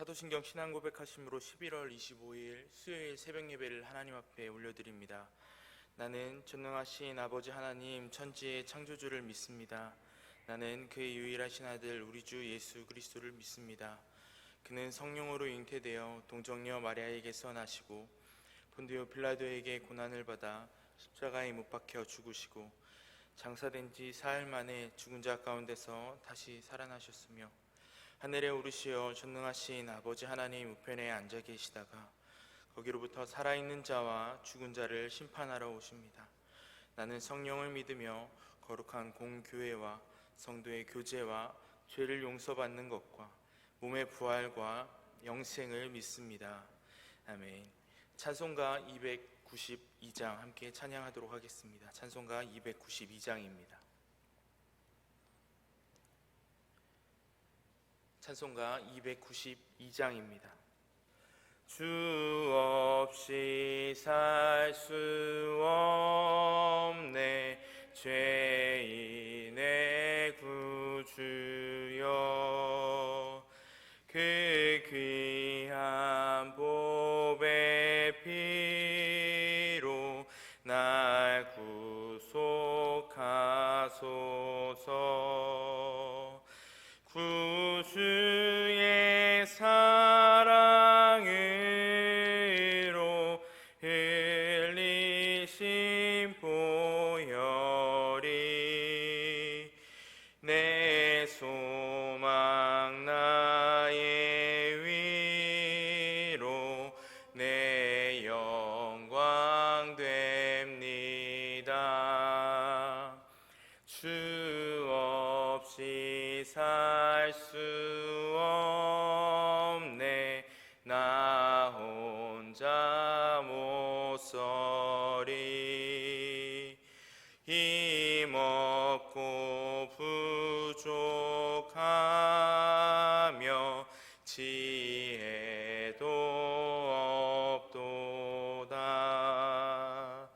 사도신경 신앙 고백하심으로 11월 25일 수요일 새벽 예배를 하나님 앞에 올려드립니다. 나는 전능하신 아버지 하나님 천지의 창조주를 믿습니다. 나는 그의 유일하신 아들 우리 주 예수 그리스도를 믿습니다. 그는 성령으로 잉태되어 동정녀 마리아에게서 나시고 본디오 빌라도에게 고난을 받아 십자가에 못 박혀 죽으시고 장사된 지 사흘 만에 죽은 자 가운데서 다시 살아나셨으며 하늘에 오르시어 전능하신 아버지 하나님 우편에 앉아 계시다가 거기로부터 살아있는 자와 죽은 자를 심판하러 오십니다. 나는 성령을 믿으며 거룩한 공교회와 성도의 교제와 죄를 용서받는 것과 몸의 부활과 영생을 믿습니다. 아멘. 찬송가 292장 함께 찬양하도록 하겠습니다. 찬송가 292장입니다. 찬송가 292장입니다. 주 없이 살 수 없네 죄인의 구주여 그 귀한 보배 피로 날 구속하소서 구주의 사랑으로 흘리신 보혈이 내 소망 나의 위로 내 영광 됩니다. 주 없이 살 수 없네 나 혼자 못 서리 힘없고 부족하며 지혜도 없도다.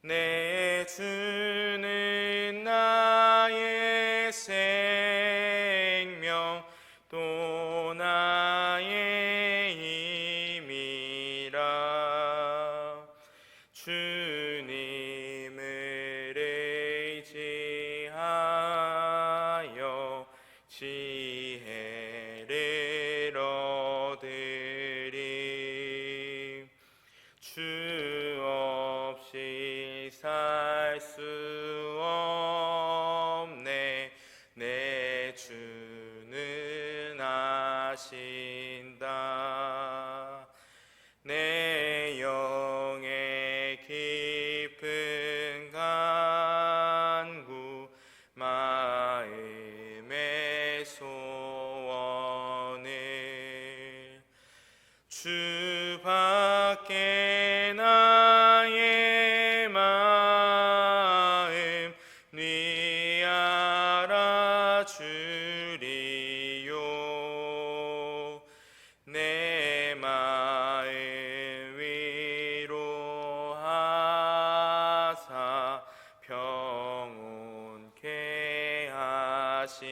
내 주는 나의 생명 또 나의 힘이라. 주님을 의지하여 지혜를 얻으리. 주 없이 살 수 없네 내 주는 아신다. 내 영의 깊은 간구 마음의 소원을 주밖에 나의 마음 네 알아주리요. 내 마음 위로하사 평온케 하시네.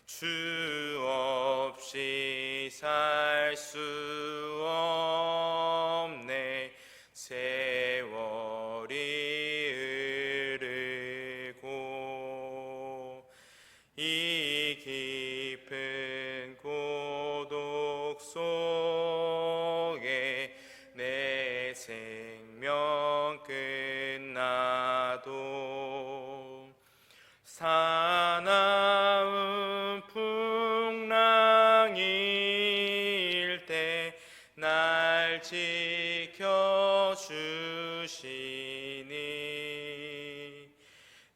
주 없이 살 수 없네 세월이 흐르고 이 깊은 고독 속에 내 생명 끝나도 사나운 풍랑일 때 날 지켜주시니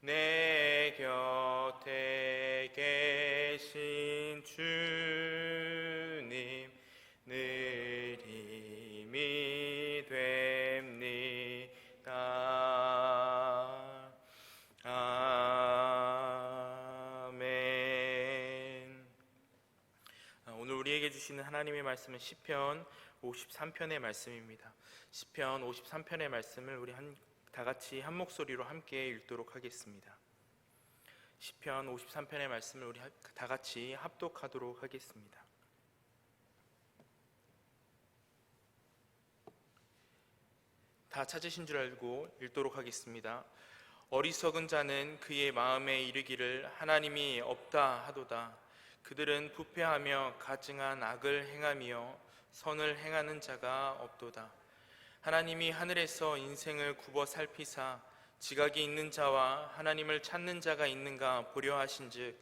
내 곁에 계신 주님 늘 힘이 됩니다. 아멘. 오늘 우리에게 주시는 하나님의 말씀은 시편 53편의 말씀입니다. 시편 53편의 말씀을 우리 다 같이 한 목소리로 함께 읽도록 하겠습니다. 시편 53편의 말씀을 우리 다 같이 합독하도록 하겠습니다. 다 찾으신 줄 알고 읽도록 하겠습니다. 어리석은 자는 그의 마음에 이르기를 하나님이 없다 하도다. 그들은 부패하며 가증한 악을 행하며 선을 행하는 자가 없도다. 하나님이 하늘에서 인생을 굽어 살피사 지각이 있는 자와 하나님을 찾는 자가 있는가 보려 하신즉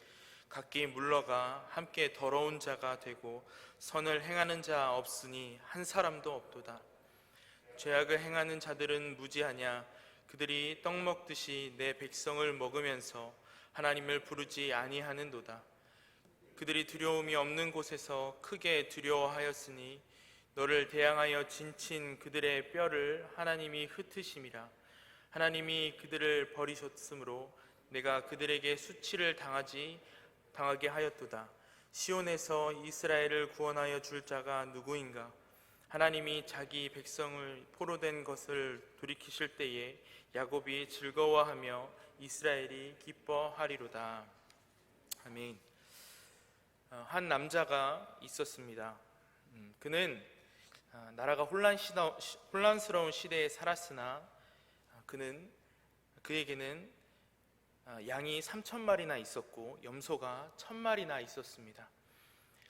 각기 물러가 함께 더러운 자가 되고 선을 행하는 자 없으니 한 사람도 없도다. 죄악을 행하는 자들은 무지하냐. 그들이 떡 먹듯이 내 백성을 먹으면서 하나님을 부르지 아니하는도다. 그들이 두려움이 없는 곳에서 크게 두려워하였으니 너를 대항하여 진친 그들의 뼈를 하나님이 흩으심이라. 하나님이 그들을 버리셨으므로 내가 그들에게 수치를 당하게 하였도다. 시온에서 이스라엘을 구원하여 줄 자가 누구인가? 하나님이 자기 백성을 포로된 것을 돌이키실 때에 야곱이 즐거워하며 이스라엘이 기뻐하리로다. 아멘. 한 남자가 있었습니다. 그는 나라가 혼란스러운 시대에 살았으나 그에게는 양이 3,000마리나 있었고 염소가 1,000마리나 있었습니다.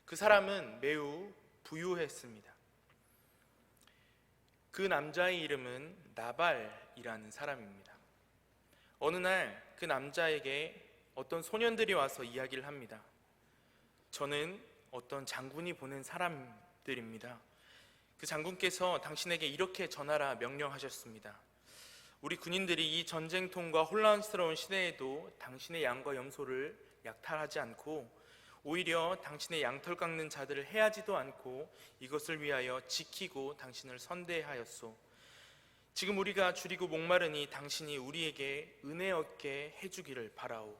그 사람은 매우 부유했습니다. 그 남자의 이름은 나발이라는 사람입니다. 어느 날 그 남자에게 어떤 소년들이 와서 이야기를 합니다. 저는 어떤 장군이 보낸 사람들입니다. 그 장군께서 당신에게 이렇게 전하라 명령하셨습니다. 우리 군인들이 이 전쟁통과 혼란스러운 시대에도 당신의 양과 염소를 약탈하지 않고 오히려 당신의 양털 깎는 자들을 해하지도 않고 이것을 위하여 지키고 당신을 선대하였소. 지금 우리가 줄이고 목마르니 당신이 우리에게 은혜 얻게 해주기를 바라오.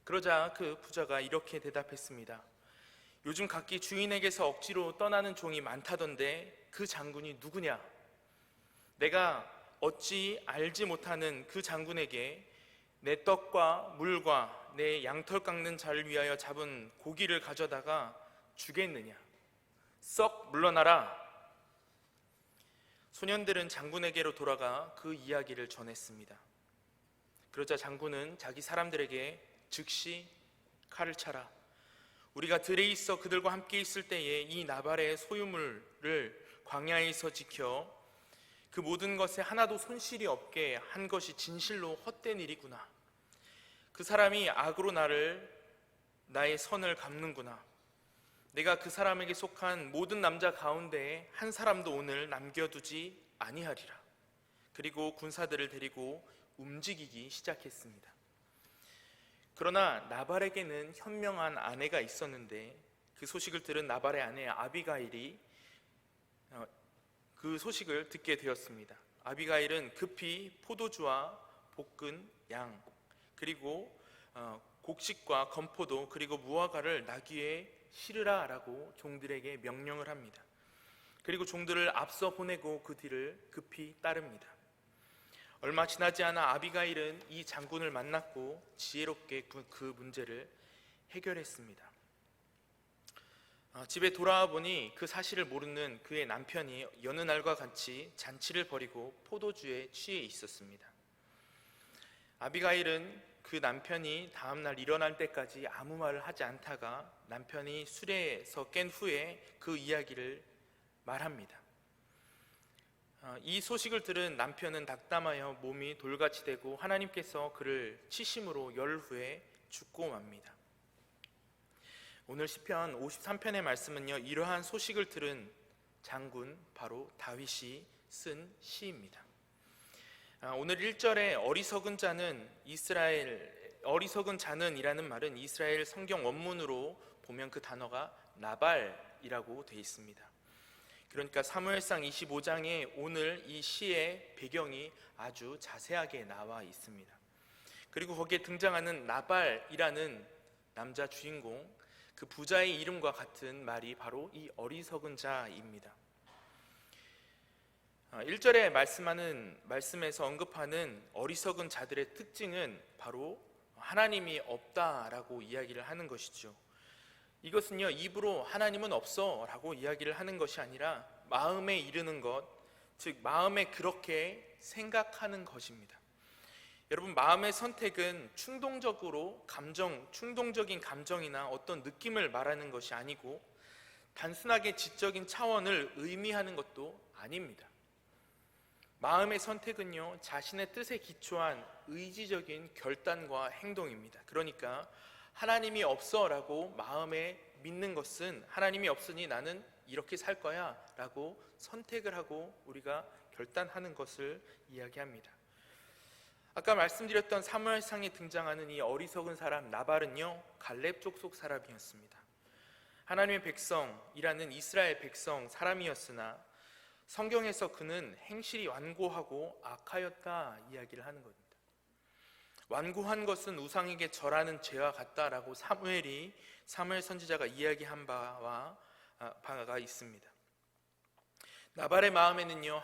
그러자 그 부자가 이렇게 대답했습니다. 요즘 각기 주인에게서 억지로 떠나는 종이 많다던데 그 장군이 누구냐? 내가 어찌 알지 못하는 그 장군에게 내 떡과 물과 내 양털 깎는 자를 위하여 잡은 고기를 가져다가 주겠느냐? 썩 물러나라. 소년들은 장군에게로 돌아가 그 이야기를 전했습니다. 그러자 장군은 자기 사람들에게 즉시 칼을 차라. 우리가 들에 있어 그들과 함께 있을 때에 이 나발의 소유물을 광야에서 지켜 그 모든 것에 하나도 손실이 없게 한 것이 진실로 헛된 일이구나. 그 사람이 악으로 나의 선을 갚는구나. 내가 그 사람에게 속한 모든 남자 가운데에 한 사람도 오늘 남겨두지 아니하리라. 그리고 군사들을 데리고 움직이기 시작했습니다. 그러나 나발에게는 현명한 아내가 있었는데 그 소식을 들은 나발의 아내 아비가일이 그 소식을 듣게 되었습니다. 아비가일은 급히 포도주와 볶은 양 그리고 곡식과 건포도 그리고 무화과를 나귀에 실으라 라고 종들에게 명령을 합니다. 그리고 종들을 앞서 보내고 그 뒤를 급히 따릅니다. 얼마 지나지 않아 아비가일은 이 장군을 만났고 지혜롭게 그 문제를 해결했습니다. 집에 돌아와 보니 그 사실을 모르는 그의 남편이 여느 날과 같이 잔치를 벌이고 포도주에 취해 있었습니다. 아비가일은 그 남편이 다음날 일어날 때까지 아무 말을 하지 않다가 남편이 술에서 깬 후에 그 이야기를 말합니다. 이 소식을 들은 남편은 낙담하여 몸이 돌같이 되고 하나님께서 그를 치심으로 열 후에 죽고 맙니다. 오늘 시편 53편의 말씀은요, 이러한 소식을 들은 장군 바로 다윗이 쓴 시입니다. 오늘 1절에 어리석은 자는 이라는 말은 이스라엘 성경 원문으로 보면 그 단어가 나발이라고 되어 있습니다. 그러니까 사무엘상 25장에 오늘 이 시의 배경이 아주 자세하게 나와 있습니다. 그리고 거기에 등장하는 나발이라는 남자 주인공, 그 부자의 이름과 같은 말이 바로 이 어리석은 자입니다. 1절에 말씀에서 언급하는 어리석은 자들의 특징은 바로 하나님이 없다라고 이야기를 하는 것이죠. 이것은요, 입으로 하나님은 없어 라고 이야기를 하는 것이 아니라 마음에 이르는 것, 즉 마음에 그렇게 생각하는 것입니다. 여러분, 마음의 선택은 충동적인 감정이나 어떤 느낌을 말하는 것이 아니고 단순하게 지적인 차원을 의미하는 것도 아닙니다. 마음의 선택은요, 자신의 뜻에 기초한 의지적인 결단과 행동입니다. 그러니까 하나님이 없어라고 마음에 믿는 것은 하나님이 없으니 나는 이렇게 살 거야 라고 선택을 하고 우리가 결단하는 것을 이야기합니다. 아까 말씀드렸던 사무엘상에 등장하는 이 어리석은 사람 나발은요, 갈렙 족속 사람이었습니다. 하나님의 백성이라는 이스라엘 백성 사람이었으나 성경에서 그는 행실이 완고하고 악하였다 이야기를 하는 겁니다. 완고한 것은 우상에게 절하는 죄와 같다라고 사무엘 선지자가 이야기한 바가 있습니다. 나발의 마음에는요,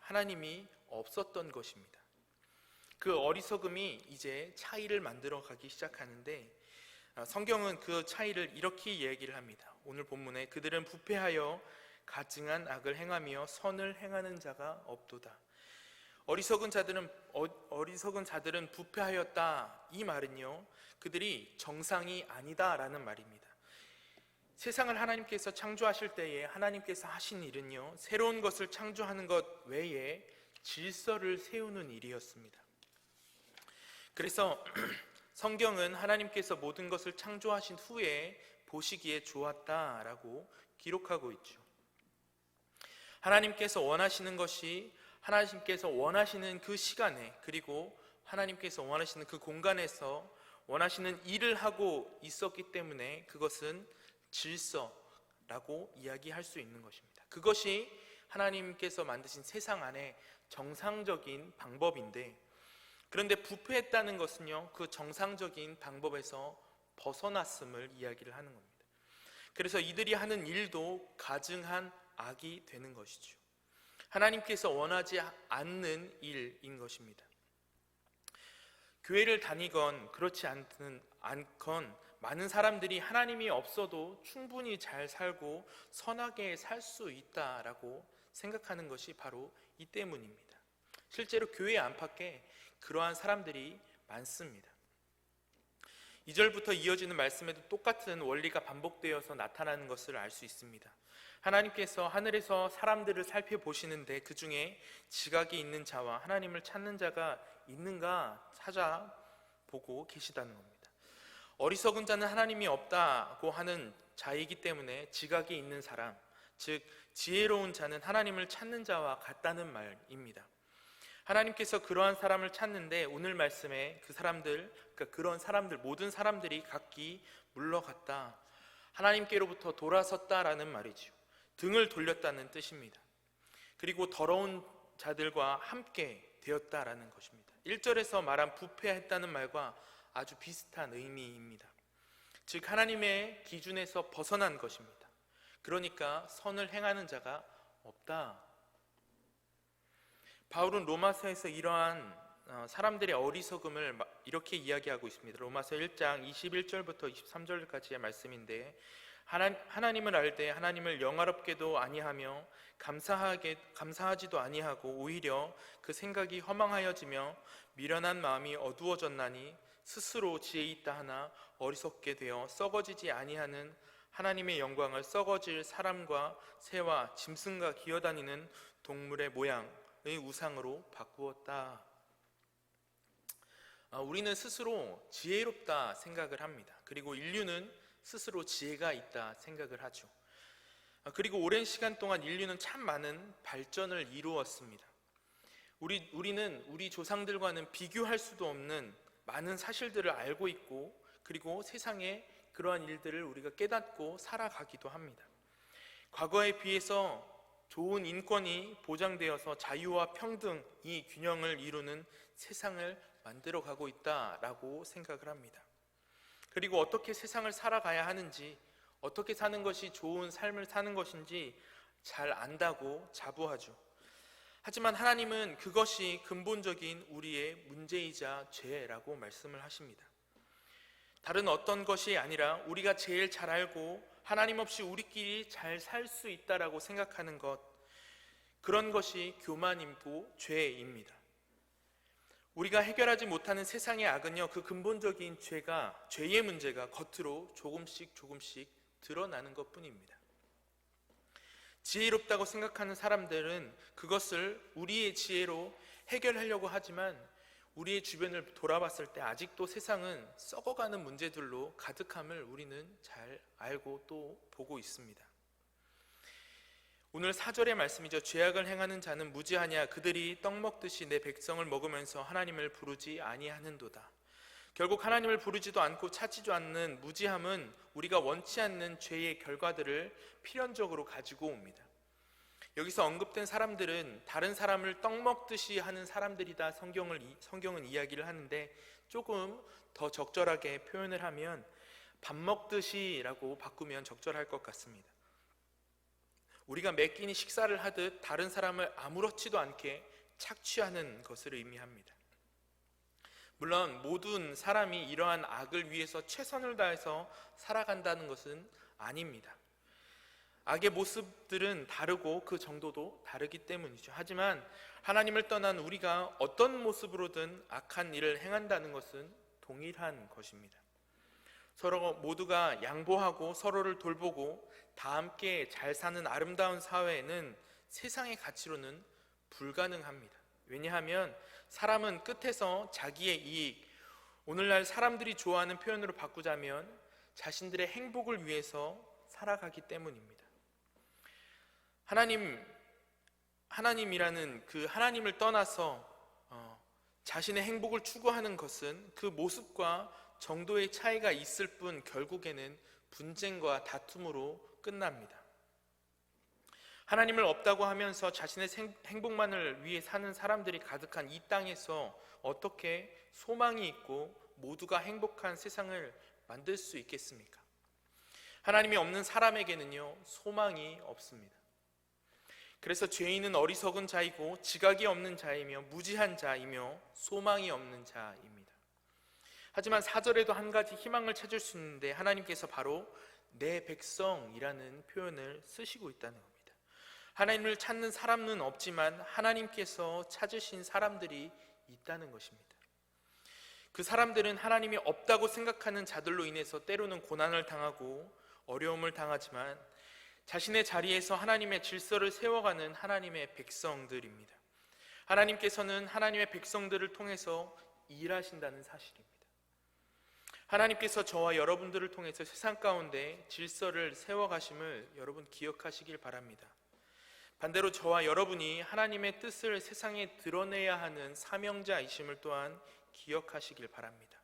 하나님이 없었던 것입니다. 그 어리석음이 이제 차이를 만들어 가기 시작하는데, 성경은 그 차이를 이렇게 얘기를 합니다. 오늘 본문에 그들은 부패하여 가증한 악을 행하며 선을 행하는 자가 없도다. 어리석은 자들은 부패하였다. 이 말은요, 그들이 정상이 아니다라는 말입니다. 세상을 하나님께서 창조하실 때에 하나님께서 하신 일은요, 새로운 것을 창조하는 것 외에 질서를 세우는 일이었습니다. 그래서 성경은 하나님께서 모든 것을 창조하신 후에 보시기에 좋았다라고 기록하고 있죠. 하나님께서 원하시는 것이 하나님께서 원하시는 그 시간에, 그리고 하나님께서 원하시는 그 공간에서 원하시는 일을 하고 있었기 때문에 그것은 질서라고 이야기할 수 있는 것입니다. 그것이 하나님께서 만드신 세상 안에 정상적인 방법인데, 그런데 부패했다는 것은요, 그 정상적인 방법에서 벗어났음을 이야기를 하는 겁니다. 그래서 이들이 하는 일도 가증한 악이 되는 것이죠. 하나님께서 원하지 않는 일인 것입니다. 교회를 다니건 그렇지 않건 많은 사람들이 하나님이 없어도 충분히 잘 살고 선하게 살 수 있다라고 생각하는 것이 바로 이 때문입니다. 실제로 교회 안팎에 그러한 사람들이 많습니다. 2절부터 이어지는 말씀에도 똑같은 원리가 반복되어서 나타나는 것을 알 수 있습니다. 하나님께서 하늘에서 사람들을 살펴보시는데 그 중에 지각이 있는 자와 하나님을 찾는 자가 있는가 찾아보고 계시다는 겁니다. 어리석은 자는 하나님이 없다고 하는 자이기 때문에 지각이 있는 사람, 즉 지혜로운 자는 하나님을 찾는 자와 같다는 말입니다. 하나님께서 그러한 사람을 찾는데 오늘 말씀에 그런 사람들, 모든 사람들이 각기 물러갔다, 하나님께로부터 돌아섰다라는 말이죠. 등을 돌렸다는 뜻입니다. 그리고 더러운 자들과 함께 되었다라는 것입니다. 1절에서 말한 부패했다는 말과 아주 비슷한 의미입니다. 즉 하나님의 기준에서 벗어난 것입니다. 그러니까 선을 행하는 자가 없다. 바울은 로마서에서 이러한 사람들의 어리석음을 이렇게 이야기하고 있습니다. 로마서 1장 21절부터 23절까지의 말씀인데, 하나님을 알되 하나님을 영화롭게도 아니하며 감사하지도 아니하고 오히려 그 생각이 허망하여지며 미련한 마음이 어두워졌나니 스스로 지혜 있다 하나 어리석게 되어 썩어지지 아니하는 하나님의 영광을 썩어질 사람과 새와 짐승과 기어다니는 동물의 모양의 우상으로 바꾸었다. 우리는 스스로 지혜롭다 생각을 합니다. 그리고 인류는 스스로 지혜가 있다 생각을 하죠. 그리고 오랜 시간 동안 인류는 참 많은 발전을 이루었습니다. 우리는 우리 조상들과는 비교할 수도 없는 많은 사실들을 알고 있고, 그리고 세상에 그러한 일들을 우리가 깨닫고 살아가기도 합니다. 과거에 비해서 좋은 인권이 보장되어서 자유와 평등이 균형을 이루는 세상을 만들어가고 있다라고 생각을 합니다. 그리고 어떻게 세상을 살아가야 하는지, 어떻게 사는 것이 좋은 삶을 사는 것인지 잘 안다고 자부하죠. 하지만 하나님은 그것이 근본적인 우리의 문제이자 죄라고 말씀을 하십니다. 다른 어떤 것이 아니라 우리가 제일 잘 알고 하나님 없이 우리끼리 잘 살 수 있다라고 생각하는 것, 그런 것이 교만이고 죄입니다. 우리가 해결하지 못하는 세상의 악은요, 그 근본적인 죄의 문제가 겉으로 조금씩 드러나는 것뿐입니다. 지혜롭다고 생각하는 사람들은 그것을 우리의 지혜로 해결하려고 하지만 우리의 주변을 돌아봤을 때 아직도 세상은 썩어가는 문제들로 가득함을 우리는 잘 알고 또 보고 있습니다. 오늘 4절의 말씀이죠. 죄악을 행하는 자는 무지하냐, 그들이 떡 먹듯이 내 백성을 먹으면서 하나님을 부르지 아니하는도다. 결국 하나님을 부르지도 않고 찾지도 않는 무지함은 우리가 원치 않는 죄의 결과들을 필연적으로 가지고 옵니다. 여기서 언급된 사람들은 다른 사람을 떡 먹듯이 하는 사람들이다, 성경은 이야기를 하는데, 조금 더 적절하게 표현을 하면 밥 먹듯이 라고 바꾸면 적절할 것 같습니다. 우리가 매 끼니 식사를 하듯 다른 사람을 아무렇지도 않게 착취하는 것을 의미합니다. 물론 모든 사람이 이러한 악을 위해서 최선을 다해서 살아간다는 것은 아닙니다. 악의 모습들은 다르고 그 정도도 다르기 때문이죠. 하지만 하나님을 떠난 우리가 어떤 모습으로든 악한 일을 행한다는 것은 동일한 것입니다. 서로 모두가 양보하고 서로를 돌보고 다 함께 잘 사는 아름다운 사회에는 세상의 가치로는 불가능합니다. 왜냐하면 사람은 끝에서 자기의 이익, 오늘날 사람들이 좋아하는 표현으로 바꾸자면 자신들의 행복을 위해서 살아가기 때문입니다. 하나님이라는 그 하나님을 떠나서 자신의 행복을 추구하는 것은 그 모습과 정도의 차이가 있을 뿐 결국에는 분쟁과 다툼으로 끝납니다. 하나님을 없다고 하면서 자신의 행복만을 위해 사는 사람들이 가득한 이 땅에서 어떻게 소망이 있고 모두가 행복한 세상을 만들 수 있겠습니까? 하나님이 없는 사람에게는요, 소망이 없습니다. 그래서 죄인은 어리석은 자이고 지각이 없는 자이며 무지한 자이며 소망이 없는 자입니다. 하지만 4절에도 한 가지 희망을 찾을 수 있는데 하나님께서 바로 내 백성이라는 표현을 쓰시고 있다는 겁니다. 하나님을 찾는 사람은 없지만 하나님께서 찾으신 사람들이 있다는 것입니다. 그 사람들은 하나님이 없다고 생각하는 자들로 인해서 때로는 고난을 당하고 어려움을 당하지만 자신의 자리에서 하나님의 질서를 세워가는 하나님의 백성들입니다. 하나님께서는 하나님의 백성들을 통해서 일하신다는 사실입니다. 하나님께서 저와 여러분들을 통해서 세상 가운데 질서를 세워가심을 여러분 기억하시길 바랍니다. 반대로 저와 여러분이 하나님의 뜻을 세상에 드러내야 하는 사명자이심을 또한 기억하시길 바랍니다.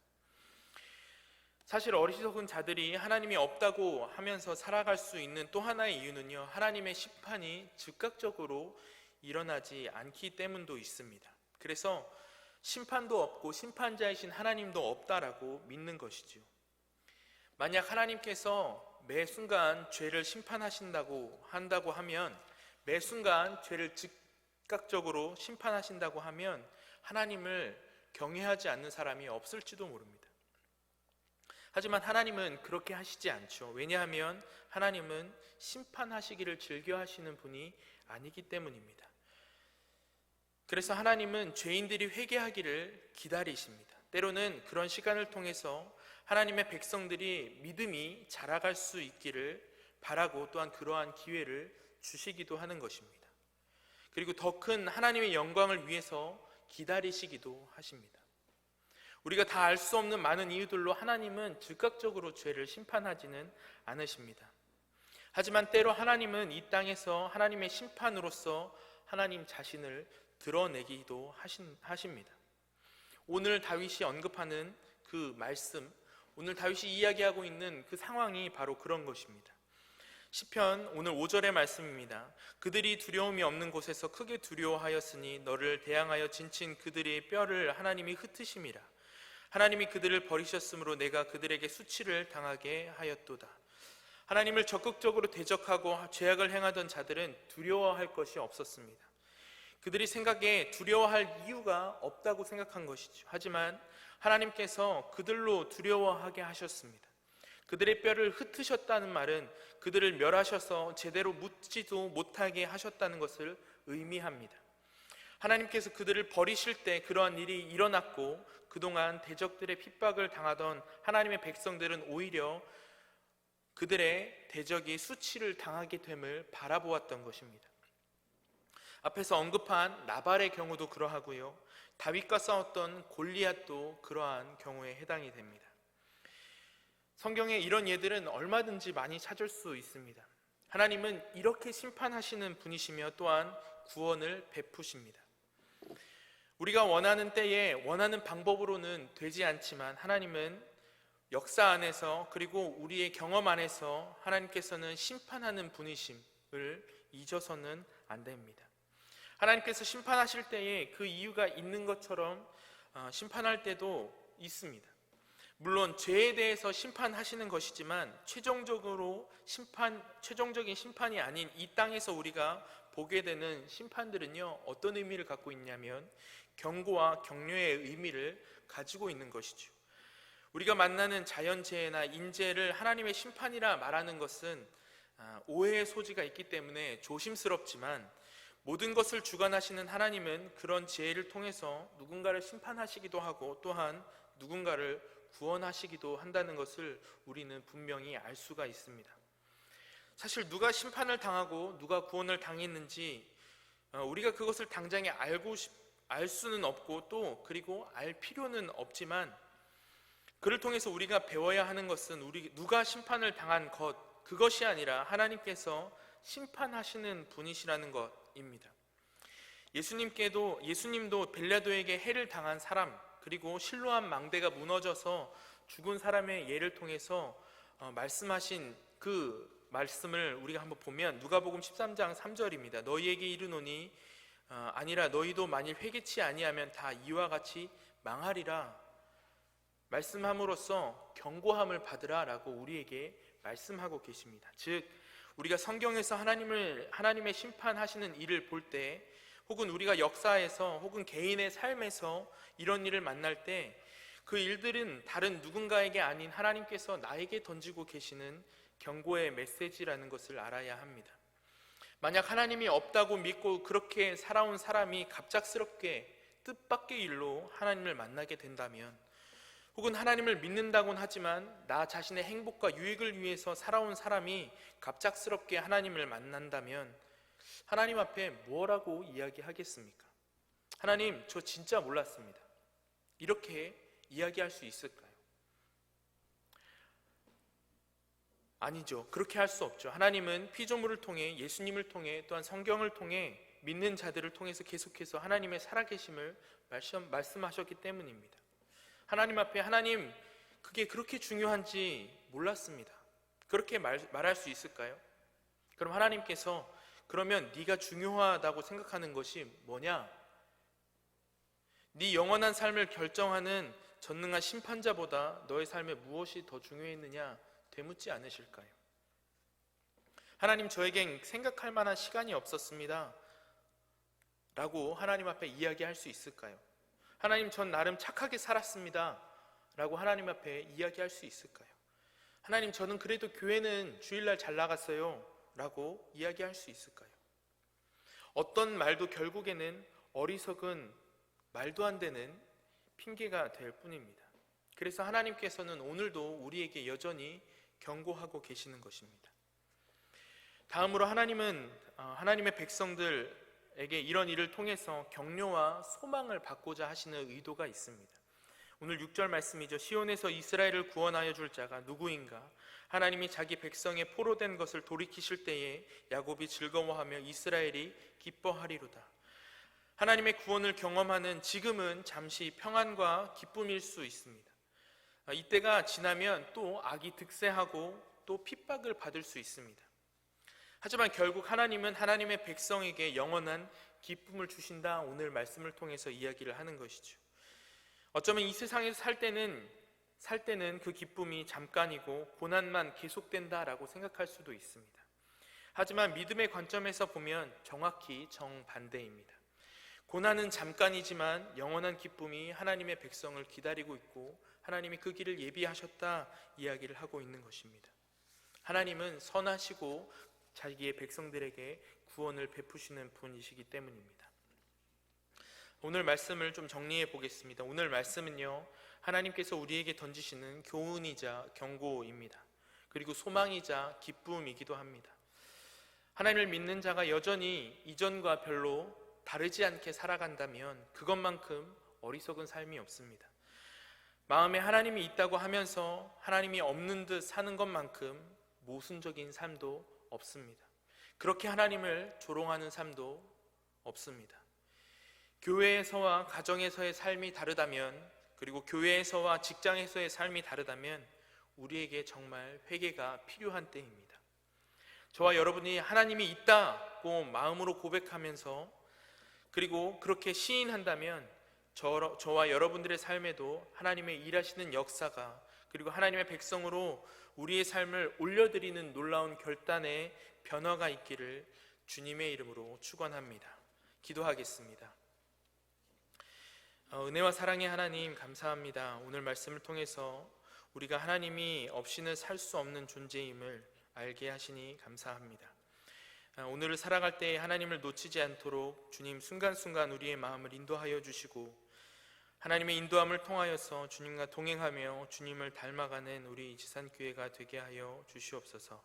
사실 어리석은 자들이 하나님이 없다고 하면서 살아갈 수 있는 또 하나의 이유는요, 하나님의 심판이 즉각적으로 일어나지 않기 때문도 있습니다. 그래서 심판도 없고 심판자이신 하나님도 없다라고 믿는 것이죠. 만약 하나님께서 매 순간 죄를 심판하신다고 하면, 매 순간 죄를 즉각적으로 심판하신다고 하면 하나님을 경외하지 않는 사람이 없을지도 모릅니다. 하지만 하나님은 그렇게 하시지 않죠. 왜냐하면 하나님은 심판하시기를 즐겨하시는 분이 아니기 때문입니다. 그래서 하나님은 죄인들이 회개하기를 기다리십니다. 때로는 그런 시간을 통해서 하나님의 백성들이 믿음이 자라갈 수 있기를 바라고 또한 그러한 기회를 주시기도 하는 것입니다. 그리고 더 큰 하나님의 영광을 위해서 기다리시기도 하십니다. 우리가 다 알 수 없는 많은 이유들로 하나님은 즉각적으로 죄를 심판하지는 않으십니다. 하지만 때로 하나님은 이 땅에서 하나님의 심판으로서 하나님 자신을 드러내기도 하십니다. 오늘 다윗이 언급하는 그 말씀, 오늘 다윗이 이야기하고 있는 그 상황이 바로 그런 것입니다. 시편 오늘 5절의 말씀입니다. 그들이 두려움이 없는 곳에서 크게 두려워하였으니 너를 대항하여 진친 그들의 뼈를 하나님이 흩으심이라. 하나님이 그들을 버리셨으므로 내가 그들에게 수치를 당하게 하였도다. 하나님을 적극적으로 대적하고 죄악을 행하던 자들은 두려워할 것이 없었습니다. 그들이 생각에 두려워할 이유가 없다고 생각한 것이죠. 하지만 하나님께서 그들로 두려워하게 하셨습니다. 그들의 뼈를 흩으셨다는 말은 그들을 멸하셔서 제대로 묻지도 못하게 하셨다는 것을 의미합니다. 하나님께서 그들을 버리실 때 그러한 일이 일어났고, 그동안 대적들의 핍박을 당하던 하나님의 백성들은 오히려 그들의 대적이 수치를 당하게 됨을 바라보았던 것입니다. 앞에서 언급한 나발의 경우도 그러하고요, 다윗과 싸웠던 골리앗도 그러한 경우에 해당이 됩니다. 성경에 이런 예들은 얼마든지 많이 찾을 수 있습니다. 하나님은 이렇게 심판하시는 분이시며 또한 구원을 베푸십니다. 우리가 원하는 때에 원하는 방법으로는 되지 않지만 하나님은 역사 안에서, 그리고 우리의 경험 안에서 하나님께서는 심판하는 분이심을 잊어서는 안 됩니다. 하나님께서 심판하실 때에 그 이유가 있는 것처럼 심판할 때도 있습니다. 물론 죄에 대해서 심판하시는 것이지만 최종적인 심판이 아닌 이 땅에서 우리가 보게 되는 심판들은요, 어떤 의미를 갖고 있냐면 경고와 격려의 의미를 가지고 있는 것이죠. 우리가 만나는 자연재해나 인재를 하나님의 심판이라 말하는 것은 오해의 소지가 있기 때문에 조심스럽지만, 모든 것을 주관하시는 하나님은 그런 재해를 통해서 누군가를 심판하시기도 하고 또한 누군가를 구원하시기도 한다는 것을 우리는 분명히 알 수가 있습니다. 사실 누가 심판을 당하고 누가 구원을 당했는지 우리가 그것을 당장에 알 수는 없고, 또 그리고 알 필요는 없지만, 그를 통해서 우리가 배워야 하는 것은 누가 심판을 당한 그것이 아니라 하나님께서 심판하시는 분이시라는 것입니다. 예수님도 벨라도에게 해를 당한 사람, 그리고 실로암 망대가 무너져서 죽은 사람의 예를 통해서 말씀하신 그 말씀을 우리가 한번 보면 누가복음 13장 3절입니다. 너희에게 이르노니 아니라 너희도 만일 회개치 아니하면 다 이와 같이 망하리라 말씀함으로써 경고함을 받으라 라고 우리에게 말씀하고 계십니다. 즉 우리가 성경에서 하나님의 심판하시는 일을 볼 때, 혹은 우리가 역사에서 혹은 개인의 삶에서 이런 일을 만날 때, 그 일들은 다른 누군가에게 아닌 하나님께서 나에게 던지고 계시는 경고의 메시지라는 것을 알아야 합니다. 만약 하나님이 없다고 믿고 그렇게 살아온 사람이 갑작스럽게 뜻밖의 일로 하나님을 만나게 된다면, 혹은 하나님을 믿는다고는 하지만 나 자신의 행복과 유익을 위해서 살아온 사람이 갑작스럽게 하나님을 만난다면 하나님 앞에 뭐라고 이야기하겠습니까? 하나님, 저 진짜 몰랐습니다. 이렇게 이야기할 수 있을까요? 아니죠. 그렇게 할 수 없죠. 하나님은 피조물을 통해, 예수님을 통해, 또한 성경을 통해 믿는 자들을 통해서 계속해서 하나님의 살아계심을 말씀하셨기 때문입니다. 하나님 앞에 하나님, 그게 그렇게 중요한지 몰랐습니다. 그렇게 말할 수 있을까요? 그럼 하나님께서, 그러면 네가 중요하다고 생각하는 것이 뭐냐? 네 영원한 삶을 결정하는 전능한 심판자보다 너의 삶에 무엇이 더 중요했느냐 되묻지 않으실까요? 하나님, 저에겐 생각할 만한 시간이 없었습니다 라고 하나님 앞에 이야기할 수 있을까요? 하나님, 전 나름 착하게 살았습니다 라고 하나님 앞에 이야기할 수 있을까요? 하나님, 저는 그래도 교회는 주일날 잘 나갔어요 라고 이야기할 수 있을까요? 어떤 말도 결국에는 어리석은 말도 안 되는 핑계가 될 뿐입니다. 그래서 하나님께서는 오늘도 우리에게 여전히 경고하고 계시는 것입니다. 다음으로 하나님은 하나님의 백성들에게 이런 일을 통해서 격려와 소망을 받고자 하시는 의도가 있습니다. 오늘 6절 말씀이죠. 시온에서 이스라엘을 구원하여 줄 자가 누구인가? 하나님이 자기 백성의 포로된 것을 돌이키실 때에 야곱이 즐거워하며 이스라엘이 기뻐하리로다. 하나님의 구원을 경험하는 지금은 잠시 평안과 기쁨일 수 있습니다. 이때가 지나면 또 악이 득세하고 또 핍박을 받을 수 있습니다. 하지만 결국 하나님은 하나님의 백성에게 영원한 기쁨을 주신다, 오늘 말씀을 통해서 이야기를 하는 것이죠. 어쩌면 이 세상에서 살 때는 그 기쁨이 잠깐이고 고난만 계속된다라고 생각할 수도 있습니다. 하지만 믿음의 관점에서 보면 정확히 정반대입니다. 고난은 잠깐이지만 영원한 기쁨이 하나님의 백성을 기다리고 있고 하나님이 그 길을 예비하셨다 이야기를 하고 있는 것입니다. 하나님은 선하시고 자기의 백성들에게 구원을 베푸시는 분이시기 때문입니다. 오늘 말씀을 좀 정리해 보겠습니다. 오늘 말씀은요, 하나님께서 우리에게 던지시는 교훈이자 경고입니다. 그리고 소망이자 기쁨이기도 합니다. 하나님을 믿는 자가 여전히 이전과 별로 다르지 않게 살아간다면 그것만큼 어리석은 삶이 없습니다. 마음에 하나님이 있다고 하면서 하나님이 없는 듯 사는 것만큼 모순적인 삶도 없습니다. 그렇게 하나님을 조롱하는 삶도 없습니다. 교회에서와 가정에서의 삶이 다르다면, 그리고 교회에서와 직장에서의 삶이 다르다면 우리에게 정말 회개가 필요한 때입니다. 저와 여러분이 하나님이 있다고 마음으로 고백하면서, 그리고 그렇게 시인한다면 저와 여러분들의 삶에도 하나님의 일하시는 역사가, 그리고 하나님의 백성으로 우리의 삶을 올려드리는 놀라운 결단의 변화가 있기를 주님의 이름으로 축원합니다. 기도하겠습니다. 은혜와 사랑의 하나님, 감사합니다. 오늘 말씀을 통해서 우리가 하나님이 없이는 살 수 없는 존재임을 알게 하시니 감사합니다. 오늘을 살아갈 때 하나님을 놓치지 않도록 주님 순간순간 우리의 마음을 인도하여 주시고, 하나님의 인도함을 통하여서 주님과 동행하며 주님을 닮아가는 우리 지산교회가 되게 하여 주시옵소서.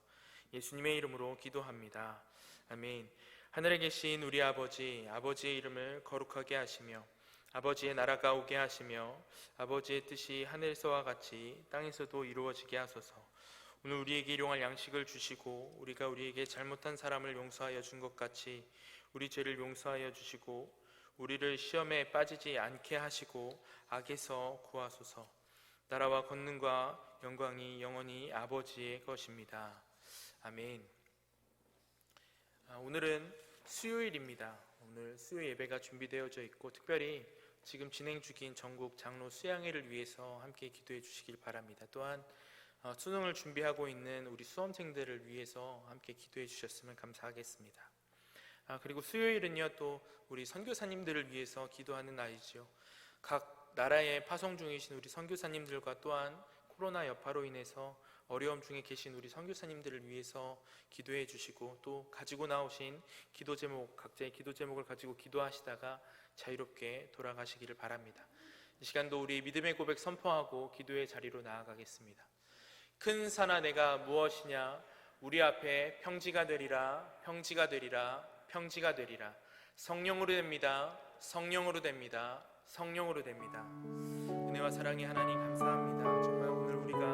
예수님의 이름으로 기도합니다. 아멘. 하늘에 계신 우리 아버지, 아버지의 이름을 거룩하게 하시며 아버지의 나라가 오게 하시며 아버지의 뜻이 하늘에서와 같이 땅에서도 이루어지게 하소서. 오늘 우리에게 일용할 양식을 주시고 우리가 우리에게 잘못한 사람을 용서하여 준 것 같이 우리 죄를 용서하여 주시고 우리를 시험에 빠지지 않게 하시고 악에서 구하소서. 나라와 권능과 영광이 영원히 아버지의 것입니다. 아멘. 오늘은 수요일입니다. 오늘 수요 예배가 준비되어져 있고 특별히 지금 진행 중인 전국 장로 수양회를 위해서 함께 기도해 주시길 바랍니다. 또한 수능을 준비하고 있는 우리 수험생들을 위해서 함께 기도해 주셨으면 감사하겠습니다. 그리고 수요일은요, 또 우리 선교사님들을 위해서 기도하는 날이죠. 각 나라에 파송 중이신 우리 선교사님들과 또한 코로나 여파로 인해서 어려움 중에 계신 우리 선교사님들을 위해서 기도해 주시고, 또 가지고 나오신 기도 제목, 각자의 기도 제목을 가지고 기도하시다가 자유롭게 돌아가시기를 바랍니다. 이 시간도 우리 믿음의 고백 선포하고 기도의 자리로 나아가겠습니다. 큰 산아 내가 무엇이냐, 우리 앞에 평지가 되리라, 평지가 되리라, 평지가 되리라. 성령으로 됩니다. 성령으로 됩니다. 성령으로 됩니다. 은혜와 사랑의 하나님 감사합니다.